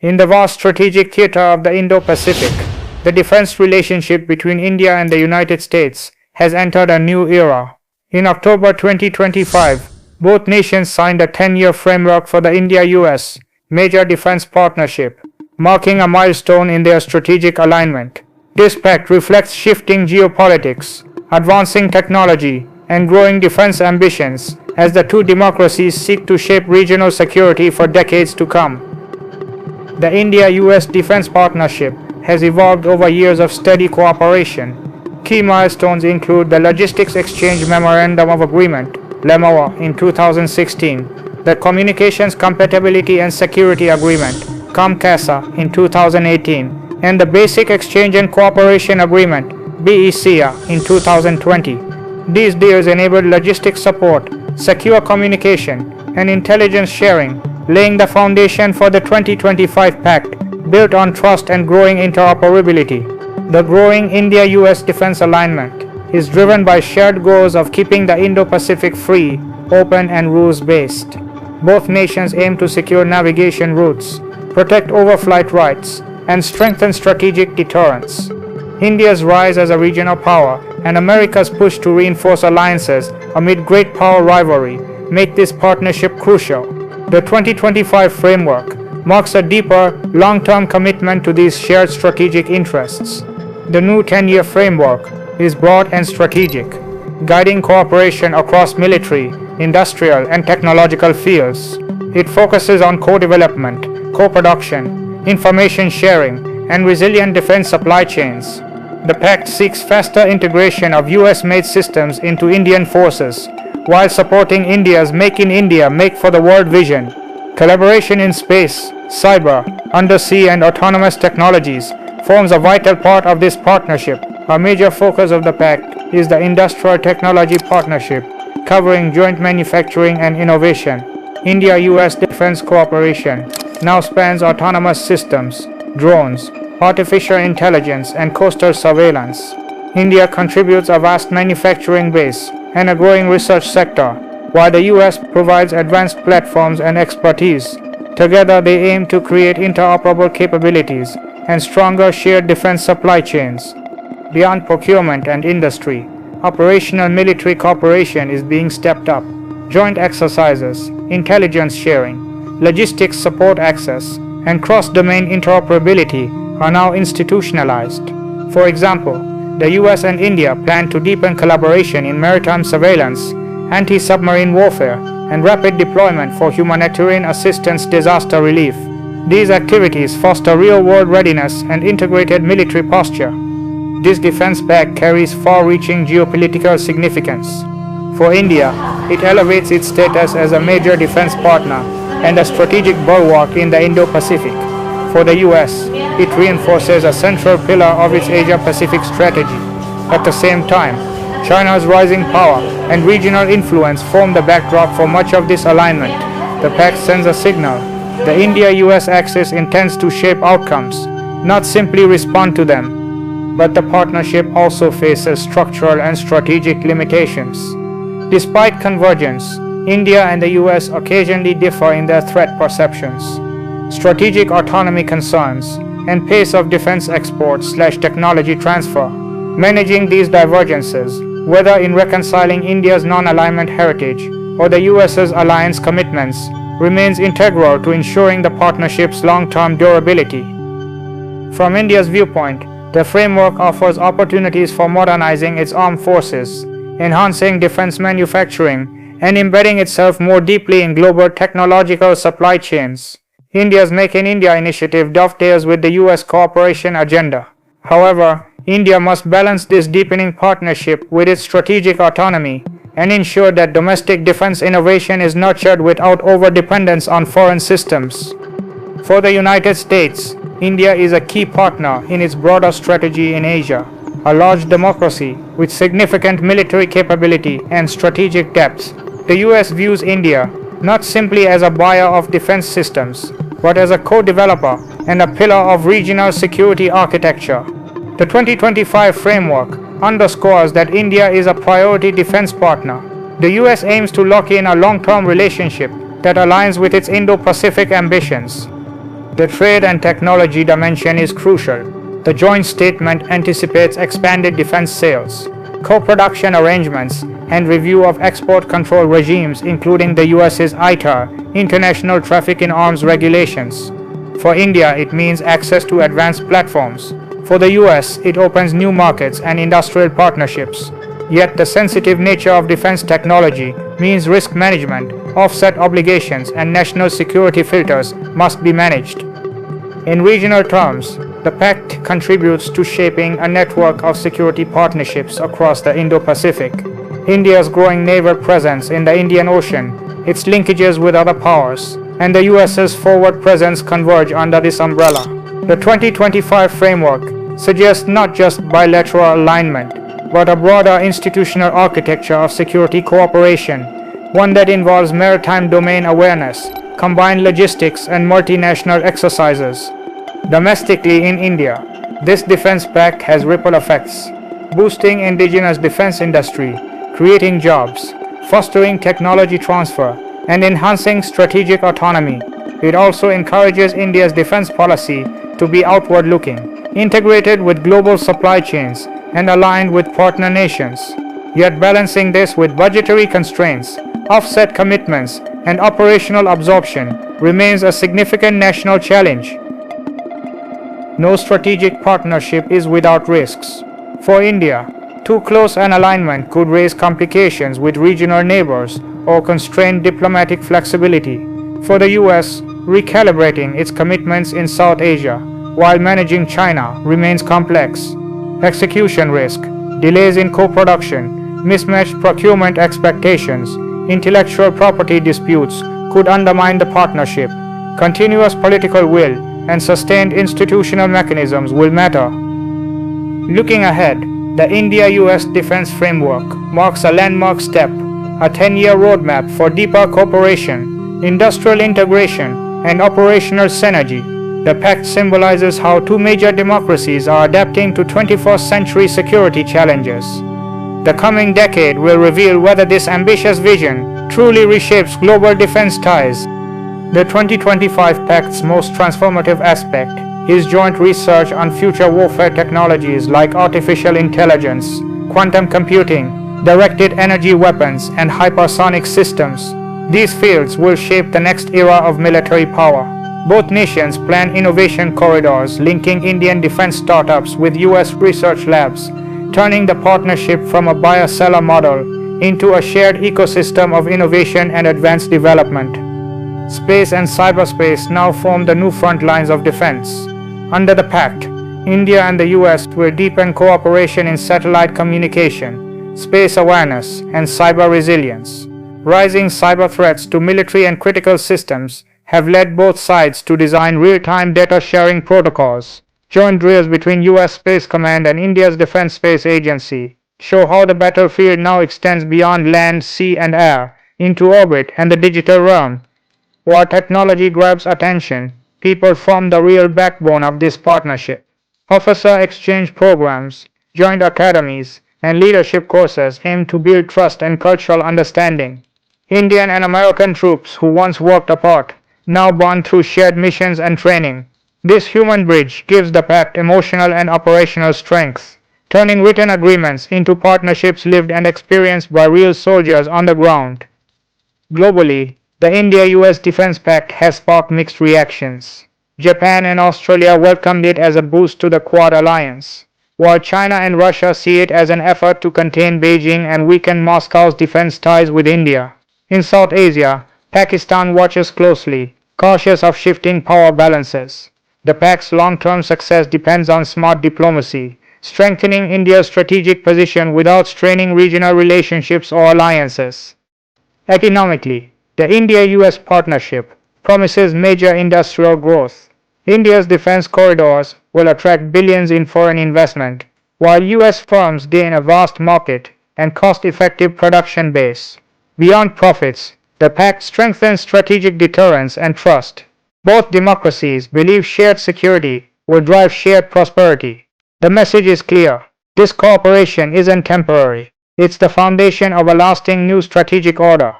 In the vast strategic theater of the Indo-Pacific, the defense relationship between India and the United States has entered a new era. In October 2025, both nations signed a 10-year framework for the India-US major defense partnership, marking a milestone in their strategic alignment. This pact reflects shifting geopolitics, advancing technology, and growing defense ambitions as the two democracies seek to shape regional security for decades to come. The India-US defense partnership has evolved over years of steady cooperation. Key milestones include the Logistics Exchange Memorandum of Agreement (LEMOA) in 2016, the Communications Compatibility and Security Agreement (COMCASA) in 2018, and the Basic Exchange and Cooperation Agreement (BECA) in 2020. These deals enabled logistics support, secure communication, and intelligence sharing, laying the foundation for the 2025 Pact, built on trust and growing interoperability. The growing India-US defense alignment is driven by shared goals of keeping the Indo-Pacific free, open, and rules-based. Both nations aim to secure navigation routes, protect overflight rights, and strengthen strategic deterrence. India's rise as a regional power and America's push to reinforce alliances amid great power rivalry make this partnership crucial. The 2025 framework marks a deeper, long-term commitment to these shared strategic interests. The new 10-year framework is broad and strategic, guiding cooperation across military, industrial, and technological fields. It focuses on co-development, co-production, information sharing, and resilient defense supply chains. The Pact seeks faster integration of US-made systems into Indian forces, while supporting India's Make in India, Make for the World vision. Collaboration in space, cyber, undersea, and autonomous technologies forms a vital part of this partnership. A major focus of the Pact is the Industrial Technology Partnership, covering joint manufacturing and innovation. India-US defense cooperation now spans autonomous systems, drones, artificial intelligence, and coastal surveillance. India contributes a vast manufacturing base and a growing research sector, while the US provides advanced platforms and expertise. Together, they aim to create interoperable capabilities and stronger shared defense supply chains. Beyond procurement and industry, operational military cooperation is being stepped up. Joint exercises, intelligence sharing, logistics support access, and cross-domain interoperability are now institutionalized. For example, the US and India plan to deepen collaboration in maritime surveillance, anti-submarine warfare, and rapid deployment for humanitarian assistance disaster relief. These activities foster real-world readiness and integrated military posture. This defense pact carries far-reaching geopolitical significance. For India, it elevates its status as a major defense partner and a strategic bulwark in the Indo-Pacific. For the US, it reinforces a central pillar of its Asia-Pacific strategy. At the same time, China's rising power and regional influence form the backdrop for much of this alignment. The pact sends a signal. The India-US axis intends to shape outcomes, not simply respond to them. But the partnership also faces structural and strategic limitations. Despite convergence, India and the US occasionally differ in their threat perceptions, strategic autonomy concerns, and pace of defense exports/technology transfer. Managing these divergences, whether in reconciling India's non-alignment heritage or the US's alliance commitments, remains integral to ensuring the partnership's long-term durability. From India's viewpoint, the framework offers opportunities for modernizing its armed forces, enhancing defense manufacturing, and embedding itself more deeply in global technological supply chains. India's Make in India initiative dovetails with the US cooperation agenda. However, India must balance this deepening partnership with its strategic autonomy and ensure that domestic defense innovation is nurtured without over-dependence on foreign systems. For the United States, India is a key partner in its broader strategy in Asia. A large democracy with significant military capability and strategic depth, the US views India not simply as a buyer of defense systems, but as a co-developer and a pillar of regional security architecture. The 2025 framework underscores that India is a priority defense partner. The US aims to lock in a long-term relationship that aligns with its Indo-Pacific ambitions. The trade and technology dimension is crucial. The joint statement anticipates expanded defense sales, co-production arrangements, and review of export control regimes, including the US's ITAR, International Traffic in Arms Regulations. For India, it means access to advanced platforms. For the US, it opens new markets and industrial partnerships. Yet the sensitive nature of defense technology means risk management, offset obligations, and national security filters must be managed. In regional terms, the Pact contributes to shaping a network of security partnerships across the Indo-Pacific. India's growing naval presence in the Indian Ocean, its linkages with other powers, and the US's forward presence converge under this umbrella. The 2025 framework suggests not just bilateral alignment, but a broader institutional architecture of security cooperation, one that involves maritime domain awareness, combined logistics, and multinational exercises. Domestically in India, this defense pact has ripple effects, boosting indigenous defense industry, creating jobs, fostering technology transfer, and enhancing strategic autonomy. It also encourages India's defense policy to be outward-looking, integrated with global supply chains, and aligned with partner nations. Yet balancing this with budgetary constraints, offset commitments, and operational absorption remains a significant national challenge. No strategic partnership is without risks. For India, too close an alignment could raise complications with regional neighbors or constrain diplomatic flexibility. For the US, recalibrating its commitments in South Asia while managing China remains complex. Execution risk, delays in co-production, mismatched procurement expectations, intellectual property disputes could undermine the partnership. Continuous political will and sustained institutional mechanisms will matter. Looking ahead, the India-US Defense Framework marks a landmark step, a 10-year roadmap for deeper cooperation, industrial integration, and operational synergy. The pact symbolizes how two major democracies are adapting to 21st century security challenges. The coming decade will reveal whether this ambitious vision truly reshapes global defense ties. The 2025 Pact's most transformative aspect is joint research on future warfare technologies like artificial intelligence, quantum computing, directed energy weapons, and hypersonic systems. These fields will shape the next era of military power. Both nations plan innovation corridors linking Indian defense startups with US research labs, turning the partnership from a buyer-seller model into a shared ecosystem of innovation and advanced development. Space and cyberspace now form the new front lines of defense. Under the Pact, India and the US will deepen cooperation in satellite communication, space awareness, and cyber resilience. Rising cyber threats to military and critical systems have led both sides to design real-time data sharing protocols. Joint drills between US Space Command and India's Defense Space Agency show how the battlefield now extends beyond land, sea, and air into orbit and the digital realm. While technology grabs attention, people form the real backbone of this partnership. Officer exchange programs, joint academies, and leadership courses aim to build trust and cultural understanding. Indian and American troops who once worked apart now bond through shared missions and training. This human bridge gives the pact emotional and operational strength, turning written agreements into partnerships lived and experienced by real soldiers on the ground. Globally, the India-US Defense Pact has sparked mixed reactions. Japan and Australia welcomed it as a boost to the Quad alliance, while China and Russia see it as an effort to contain Beijing and weaken Moscow's defense ties with India. In South Asia, Pakistan watches closely, cautious of shifting power balances. The Pact's long-term success depends on smart diplomacy, strengthening India's strategic position without straining regional relationships or alliances. Economically, the India-US partnership promises major industrial growth. India's defense corridors will attract billions in foreign investment, while US firms gain a vast market and cost-effective production base. Beyond profits, the pact strengthens strategic deterrence and trust. Both democracies believe shared security will drive shared prosperity. The message is clear. This cooperation isn't temporary. It's the foundation of a lasting new strategic order.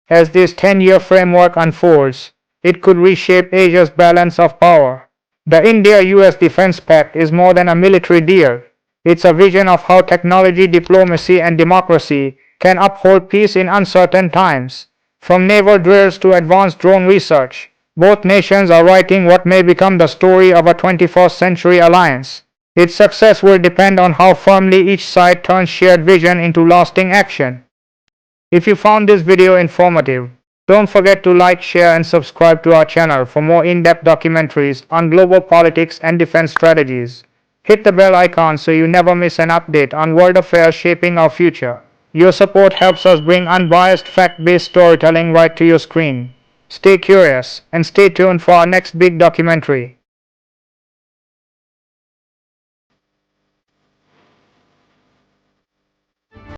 As this 10-year framework unfolds, It could reshape Asia's balance of power. The India-US Defense Pact is more than a military deal. It's a vision of how technology, diplomacy, and democracy can uphold peace in uncertain times. From naval drills to advanced drone research, both nations are writing what may become the story of a 21st century alliance. Its success will depend on how firmly each side turns shared vision into lasting action. If you found this video informative, don't forget to like, share, and subscribe to our channel for more in-depth documentaries on global politics and defense strategies. Hit the bell icon so you never miss an update on world affairs shaping our future. Your support helps us bring unbiased, fact-based storytelling right to your screen. Stay curious and stay tuned for our next big documentary.